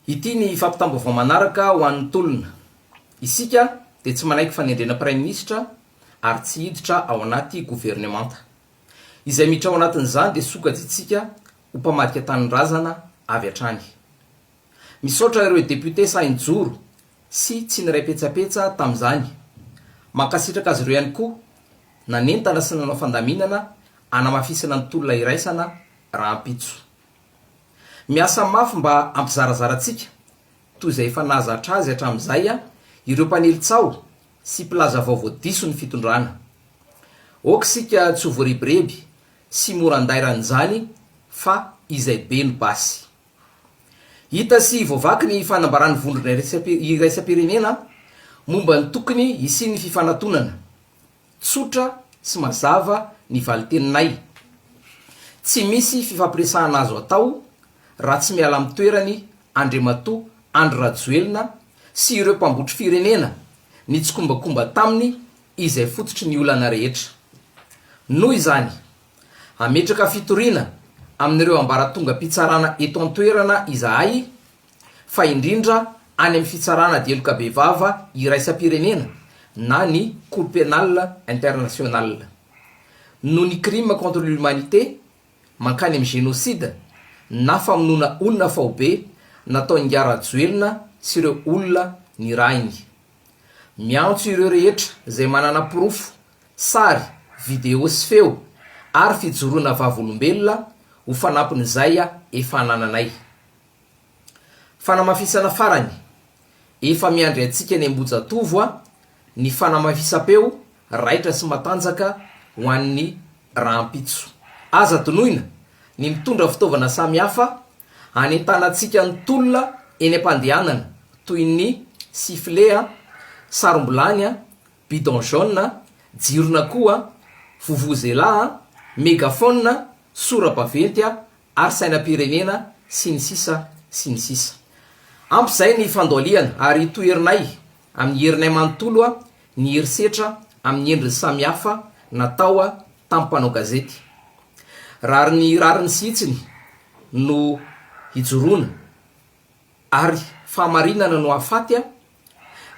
Ity ny fampitam-baovao manaraka ho an'ny tolona. Isika dia tsy manaiky fanendrena praiminisitra ary tsy hiditra ao anaty gouvernemanta. Izay miditra ao anatin'izany dia sokajitsika ho mpamadika tanin-drazana avy hatrany. Misaotra ireo député sahin-joro sy tsy niray petsapetsa tamin'izany. Mankasitraka azy ireo ihany koa nanentana sy nanao fandaminana anamafisana ny tolona iraisana rahampitso. Miasa mafy mba ampizarazaratsika toy izay efa nahazatra azy hatramin'izay ireo mpanelitsao sy mpilaza vaovao diso ny fitondrana. Okisika tsy ho voaribireby sy mora andairan'izany fa izay be ny basy. Hita sy voavaky ny fanambarany vondrona iraisam-pirenena momba ny tokony hisian'ny fifanantonana. Tsotra sy mazava ny valiteninay. Tsy misy fifampiresahana azo atao raha tsy miala amin'ny toerany Andriamatoa Andry Rajoelina sy ireo mpambotry firenena nitskombakomba taminy izay fototry ny olana rehetra. Noho izany, ametraka fitoriana amin'ireo ambaratonga mpitsarana eto an-toerana izahay fa indrindra any amin'ny fitsarana deloka bevava iraisam-pirenena na ny Cour pénale internationale. Noho ny crime contre l'humanité mankany amin'ny génocide na famonoana olona faobe nataony Rajoelina sy ireo olona nirahiny. Miantso ireo rehetra izay manana porofo, sary, video sy feo ary fijoroana vavolombelona ho fanampin'izay efa nananay. Fanamafisana farany, efa miandry antsika ny Ambojatovo ny fanamafisam-peo raitra sy matanjaka ho an'ny rahampitso. Aza tonoina ny mitondra fitaovana samihafa hanentanantsika ny tolona eny am-pandehanana toy ny sifflet, sarombolany, bidon jaune, jirona koa, vuvuzela, mégaphone, sora-baventy ary sainam-pirenena sy ny sisa sy ny sisa. Amp'izay ny fandoliana ary toerinay amin'ny herinay manontolo ny herisetra amin'ny endriny samihafa natao tamin'ny mpanao gazety. Rariny sy itsiny no hijoroana ary fahamarinana no hafaty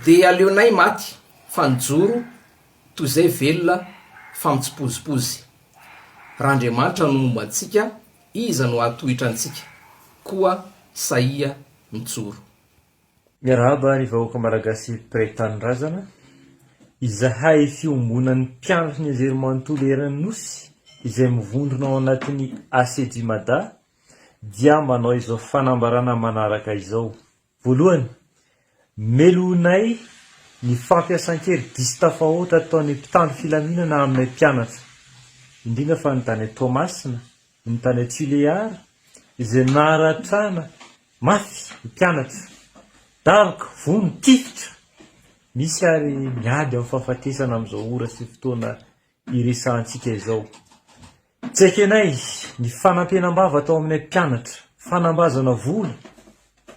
dia aleonay maty fa nijoro toy izay velona fa mitsipozipozy. Randriamanitra no momba antsika, iza no ahatohitra antsika koa saia mijoro. Miarahaba ny vahoaka malagasy mpiray-tanin-drazana, izahay fiombonan'ny mpianatra ny anjerimanontolo eran'ny nosy izay mivondrona ao anatin'ny ACJIMADA dia manao izao fanambarana manaraka izao. Voalohany, melonay ny fampiasan-kely diso tafahoatra ataon'ny mpitandro filaminana aminay mpianatra, indrindra fa ny tany Tomasina, ny tany Tuleara izay naharatrana mafy mpianatra, daroka, vono, tifitra. Misy ary miady amin'ny fahafatesana amin'izao ora sy fotoana iresahantsika izao. Tsekenay ny fanampianam-bava atao aminay mpianatra, fanambazana vola,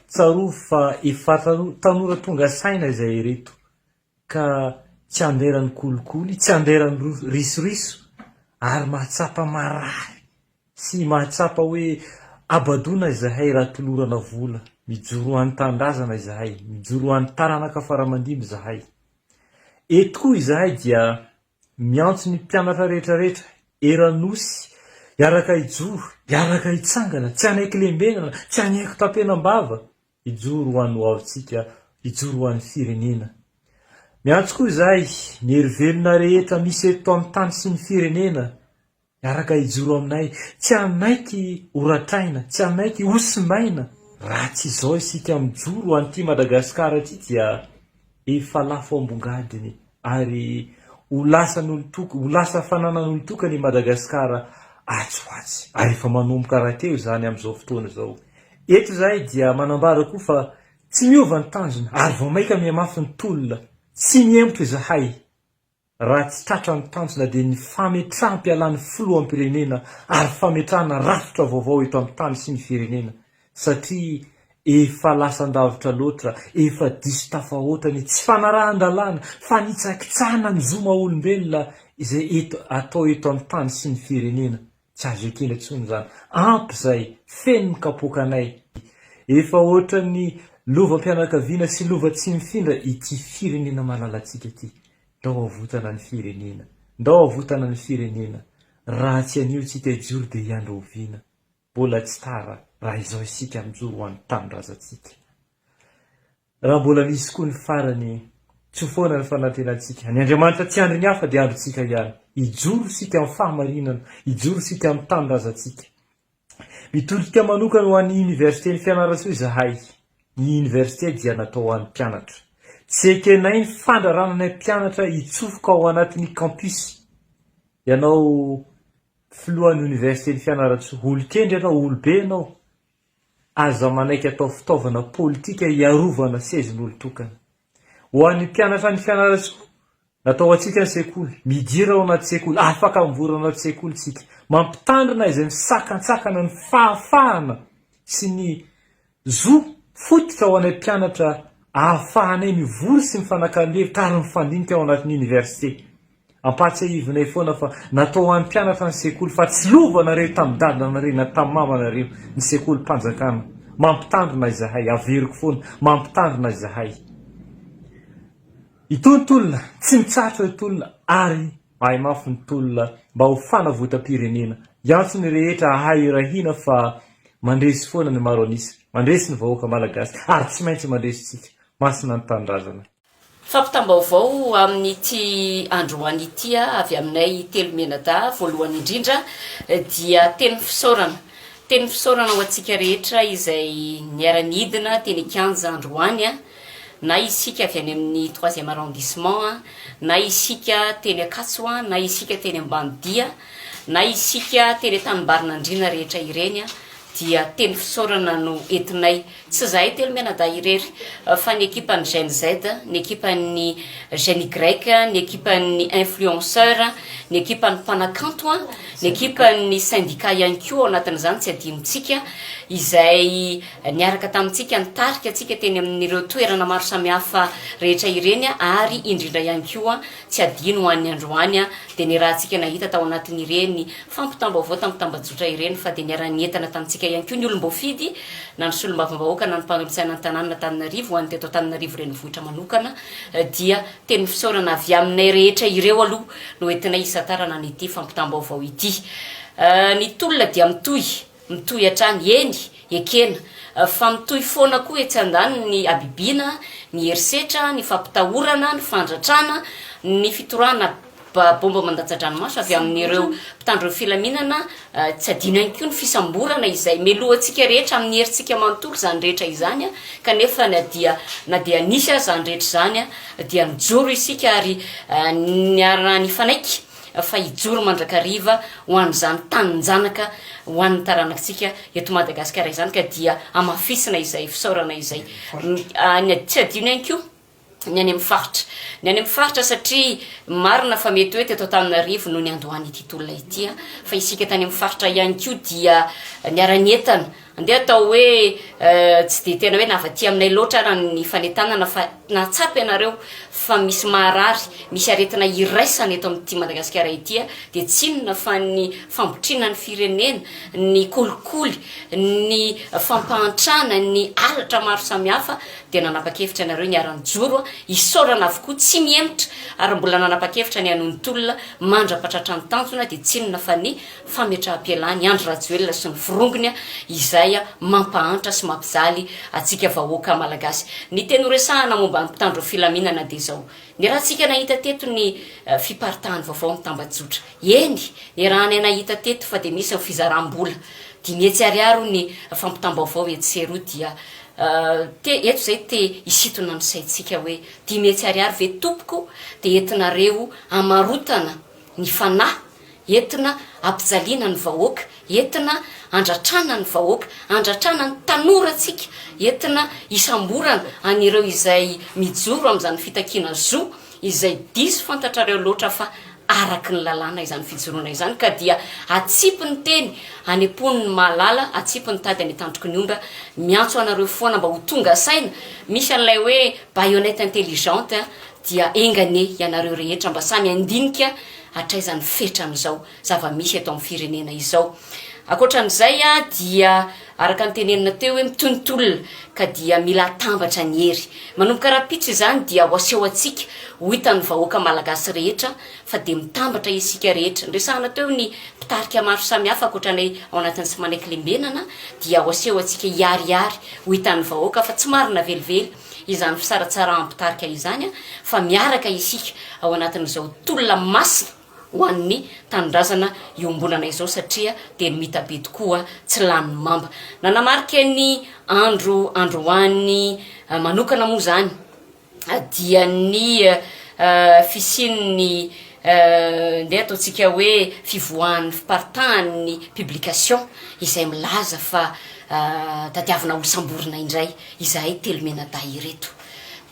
tsaroa fa efa tanora tonga saina izay reto, ka tsy anderan'ny kolikoly, tsy anderan'ny risoriso, ary mahatsapa marahy sy mahatsapa hoe abadona izahay raha tolorana vola, mijoro an'ny tandrazana izahay, mijoro an'ny taranaka faramandimby izahay. Eto koa izahay dia miantso ny mpianatra rehetrarehetra eranosy, iaraka ijoro, iaraka hitsangana, tsy anaiky lembenana, tsy anaiky tampenam-bava, ijoro ho an'ny avitsika, ijoro ho an'ny firenena. Miantso koa izahay ny herivelona rehetra misy eto amin'ny tany sy ny firenena, iaraka ijoro aminay, tsy anaiky horatraina, tsy anaiky hosimbaina. Raha tsy izao isika mijoro ho an'ity Madagasikara ity dia efa lafo ambongadiny ary ho lasa fananan'olo tokana i Madagasikara atsoatsy. Ary efa manomboka rahateo izany amin'izao fotoana izao. Eto izahay dia manambara koa fa tsy miova ny tanjona ary vao maika mihamafy ny tolona, tsy miembotra izahay. Raha tsy tratra ny tanjona dia ny fametrahampialan'ny filoham-pirenena ary fametrahana rafitra vaovao eto amin'ny tany sy ny firenena. Satria efa lasan-davitra loatra, efa diso tafahoatra tsy fanarahan-dalàna fa nitsakitsahana ny zoma olombelona izay atao eto amin'ny tany sy ny firenena. Tsy azo ekena intsony izany. Ampy izay feno ny kapoakanay. efa ohatra ny lovam-pianakaviana sy lova tsy mifindra ity firenena malalatsika ity. Ndao avotana ny firenena, ndao avotana ny firenena. Raha tsy anio tsy tejoro dia hiandro oviana. Mbola tsy tara raha izao isika mijoro ho an'ny tanindrazantsika. Raha mbola misy koa ny farany tsy foana ny fanantenantsika. Ny Andriamanitra tsy andro ny hafa dia androntsika ihany. Ijoro sika amin'ny fahamarinana, ijoro sika amin'ny tanindrazantsika. Mitolika manokana ho an'ny université ny fianarantsoa izahay. Ny université dia natao ho an'ny mpianatra. Tsy ekenay ny fandrarananay mpianatra hitsofoka ao anatin'ny campus. Ianao filohan'ny université ny fianarantsoa, olon-kendry ianao, olobe ianao. Aza manaiky atao fitaovana politika hiarovana sezin'olon-tokana. Ho an'ny mpianatra ny fianarantsoa, natao atsika ny sekoly, midira ao anaty sekoly, afaka mivory ao anaty sekoly tsika, mampitandrina izay misakantsakana ny fahafahana sy ny zo fototra ao anay mpianatra ahafahanay mivory sy mifanakalo-hevitra ary mifandinika ao anatin'ny université. Ampatsiahivinay foana fa natao an'ny mpianatra ny sekoly fa tsy lovanareo tamin'ny dadanareo na tamin'ny mamanareo ny sekoly mpanjakana. Mampitandrina izahay, averiko foana, mampitandrina izahay. Itony tolona, tsy mitsatra itolona ary mahay mafy ny tolona mba ho fanavotam-pirenena. Iantso ny rehetra ahay rahina fa mandresy foana ny maro anisa, mandresy ny vahoaka malagasy ary tsy maintsy mandresy tsika. Masina ny tanindrazana. Fampitam-baovao amin'ity androany ity avy aminay telo menada voalohany indrindra dia teny fisaorana. Teny fisaorana ho antsika rehetra izay niara-nidina teny Kianja androany na isika avy any amin'ny 3e arrondissement, na isika teny Akatso, na isika teny Ambanidia, na isika teny Tanimbarinandriana rehetra ireny dia teny fisaorana no entinay. Tsy zahay telo menada irery fa ny ekipa ny Gen Z, ny ekipa ny Gen Y, ny ekipa ny influenceur, ny ekipa ny mpanakanto, ny ekipa ny syndicat ihany koa ao anatin'izany tsy adinontsika izay niaraka tamintsika nitarika atsika teny amin'ireo toerana maro samihafa rehetra ireny ary indrindra ihany koa tsy adino ho an'ny androany dia ny raha antsika nahita tao anatin'ireny fampitam-baovao tamin'ny tambajotra ireny fa dia niara-nientana tamintsika ihany koa ny olom-boafidy na ny solom-bavim-bahoaka na ny mpanolotsiana an-tanàna Antananarivo ho an'ny teto Antananarivo renivohitra manokana dia teny fisaorana avy aminay rehetra ireo aloha no entinay isantarana n'ity fampitam-baovao ity. Ny tolona dia mitohy hatrany eny ekena fa mitohy foana koa etsy andany ny abibina, ny herisetra, ny fampitahorana, ny fandratrana, ny fitorana bomba mandatsa-dranomaso avy amin'ireo mpitandro filaminana, tsy adino ihany koa ny fisamborana izay melohantsika rehetra amin'ny herintsika manontolo zany rehetra izany kanefa na dia nisy zany rehetra zany dia mijoro isika ary niara nifanaiky fa hijoro mandrakariva ho an'izany taninjanaka ho an'ny taranakitsika eto Madagasikara izany ka dia amafisina izay fisaorana izay tsy adino ihany koa ny any amin'ny faritra satria marina fa mety hoe teto Antananarivo no ny andohany ity tolona ity fa isika tany amin'ny faritra ihany koa dia niara-nientana andeha atao hoe tsy dia tena hoe navaty aminay loatra raha ny fanentanana fa natsapy ianareo fa misy maharary, misy aretina iraisana eto amin'ity Madagasikara ity dia tsy inona fa ny fambotrina ny firenena, ny kolikoly, ny fampahantrana, ny alatra maro samihafa dia nanapa-kevitra ianareo niara-nijoro isaorana avokoa tsy miemitra ary mbola nanapa-kevitra ny anontolona mandrapatratra ny tanjona dia tsy inona fa ny fametraha-pialany Andry Rajoelina sy ny firongony izay mampahantra sy mampijaly atsika vahoaka malagasy. Ny teny horesahana momba ny mpitandro filaminana dia izao. Ny raha tsika nahita teto ny fiparitahan'ny vaovao ny tambajotra. Eny, ny raha ny nahita teto fa dia misy ny fizaram-bola. Dia mihetsy ariaro ny fampitam-baovao etsy seroa dia eto zay te isitona ny saintsika hoe dia mihetsy ariary ve tompoko dia entinareo amarotana ny fanahy, entina ampijaliana ny vahoaka, entina andratrana ny vahoaka, andratrana ny tanoratsika, entina isamborana anireo izay mijoro amin'izany fitakiana zo izay diso fantatrareo loatra fa araky ny lalàna izany fijoroana izany ka dia atsipy ny teny anepony ny mahalala, atsipy ny tady any tandroky ny omba, miantso anareo foana mba ho tonga saina. Misy an'ilay hoe baïonnette intelligente dia engane ianareo rehetra mba samy andinika hatraizany fetra amin'izao zava-misy eto amin'ny firenena izao. akoatran'izay a dia araka nytenenina teo hoe mitontolona ka dia mila atambatra ny hery manomboka raha-pitso izany dia ho aseho atsika ho hitan'ny vahoaka malagasy rehetra fa de mitambatra isika rehetra ndresahana teo ny mpitarika maro samihafa akoatranay ao anatin'ny sy manaiky lembenana dia ho aseho atsika hiariary ho hitan'ny vahoaka fa tsy marina velively izany fisaratsara ampitarika izany a fa miaraka isika ao anatin'izao tolona masina ho an'ny tanindrazana iombonana izao satria de mitabe tokoa tsy lany mamba nanamarika ny androany manokana moa zany dia ny fisin'ny ndeha ataontsika hoe fivoahan'ny fiparitahany publication izay milaza fa tadiavina olo samborina indray izahay telomena-da ireto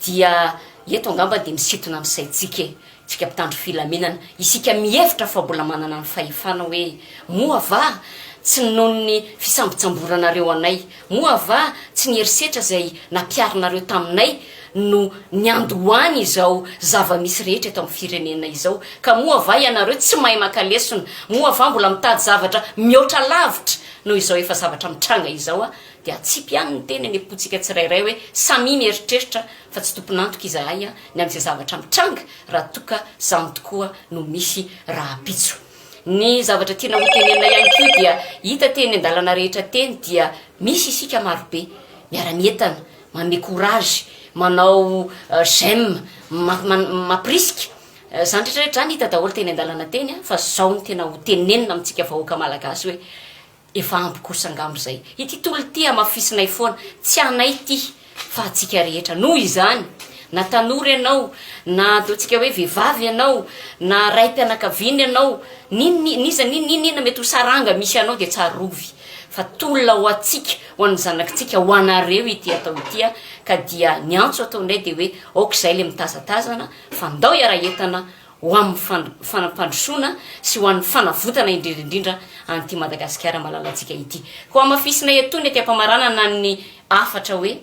dia eto angamba de misitona amin'ny saitsika tsika mpitandro filamenana isika mihevitra fa mbola manana ny fahefana hoe moa va tsy nohony fisambotsamboranareo anay moa va tsy nierisetra zay nampiarinareo taminay no nyandoany izao zava-misy rehetra eto amin'ny firenena izao ka moa va ianareo tsy mahay makalesona moa va mbola mitady zavatra mihoatra lavitra noho izao efa zavatra mitranga izao a de atsipy ihany ny teny ny apotsika tsirairay hoe samy mieritreritra fa tsy tomponantoka izahay a ny am'izay zavatra mitranga raha toka zany tokoa no misy raha-pitso ny zavatra tiana ho tenena ihany keo dia hita teny an-dalana rehetra teny dia misy isika marobe miara-mietana manome courage manao j'aime mampirisika zany rehetrarehetra zany hita daholo teny an-dalana teny a fa zao ny tena ho tenenina amintsika vahoaka malagasy hoe efa ampy kosa angambo zay ity tolo ty amafisinay foana tsy anay ty fa atsika rehetra noho izany na tanora ianao na ataontsika hoe vehivavy ianao na raim-pianakaviana ianao ninina mety ho saranga misy anao de tsarovy fa tolona ho atsika ho an'ny zanakitsika ho anareo ity atao itya ka dia ny antso ataonay de hoe aok'izay le mitazatazana fa ndao iara-entana ho amin'ny fanampandrosoana sy ho an'ny fanavotana indrindraindrindra an'ity Madagasikara malalatsika ity ko amafisinay etony ty ampamaranana ny afatra hoe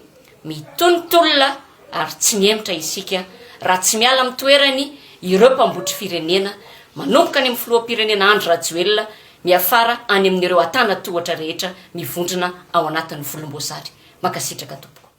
mitontolona ary tsy miemitra isika raha tsy miala amin'ny toerany ireo mpambotry firenena manomboka any amin'ny filoham-pirenena Andry Rajoelina miafara any amin'ireo atana tohatra rehetra mivondrona ao anatin'ny volomboasary makasitraka tompoko